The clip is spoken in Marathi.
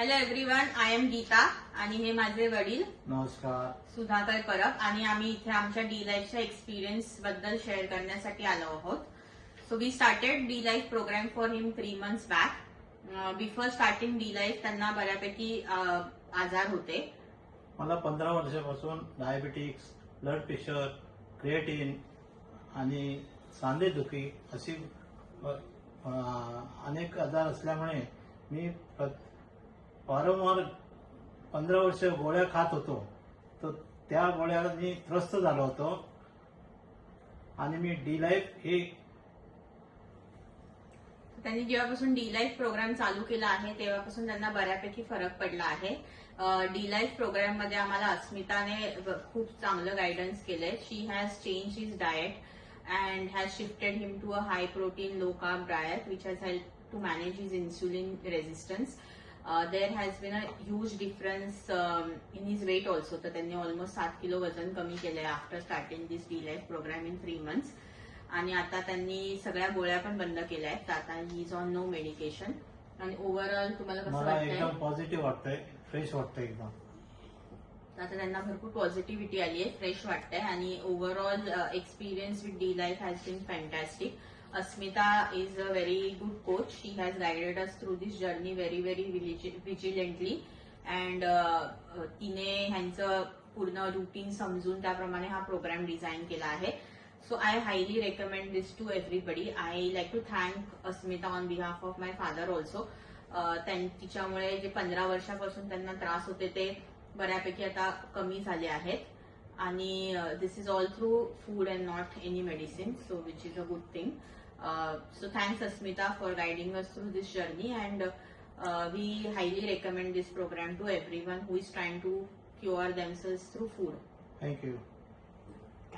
Hello everyone, I am Geeta आणि हे माझे वडील नमस्कार. सुधाकर परब आणि आम्ही इथे आमच्या डी लाईफच्या एक्सपिरियन्स बद्दल शेअर करण्यासाठी आलो आहोत. So we started D life program for him 3 months back. Before starting D life त्यांना बऱ्यापैकी आजार होते. मला 15 वर्षापासून डायबिटिक्स, ब्लड प्रेशर, क्रिएटिन आणि सांधेदुखी अशी अनेक आजार असल्यामुळे मी वारंवार 15 वर्ष गोळ्या खात होतो. तर त्या गोळ्याला मी त्रस्त झालो होतो आणि मी डी लाईफ हे त्यांनी जेव्हापासून डी लाईफ प्रोग्राम चालू केला आहे तेव्हापासून त्यांना बऱ्यापैकी फरक पडला आहे. डी लाईफ प्रोग्राम मध्ये आम्हाला अस्मिताने खूप चांगलं गायडन्स केलंय. She has change his diet and has shifted him to a high protein low carb diet which has help to manage his insulin resistance. There has been a huge difference in his weight also. तर त्यांनी ऑलमोस्ट 7 किलो वजन कमी केलंय after starting this D life program in 3 months. आणि आता त्यांनी सगळ्या गोळ्या पण बंद केल्या आहेत. आता he is on no medication. आणि ओव्हरऑल तुम्हाला कसं मला वाटतंय? एकदम पॉझिटिव्ह वाटतंय, फ्रेश वाटतंय एकदम. आता त्यांना भरपूर पॉझिटिव्हिटी आली आहे, फ्रेश वाटतंय आणि overall experience with D life has been fantastic. Asmita is a very good coach. She has guided us through this journey very very vigilantly and तिने ह्यांचं पूर्ण रुटीन समजून त्याप्रमाणे हा प्रोग्राम डिझाईन केला आहे. So I highly recommend this to everybody. I like to thank Asmita on behalf of my father also. तिच्यामुळे जे 15 वर्षापासून त्यांना त्रास होते ते बऱ्यापैकी आता कमी झाले आहेत आणि this is all through food and not any medicine, so which is a good thing. So thanks Asmita for guiding us through this journey and we highly recommend this program to everyone who is trying to cure themselves through food. Thank you.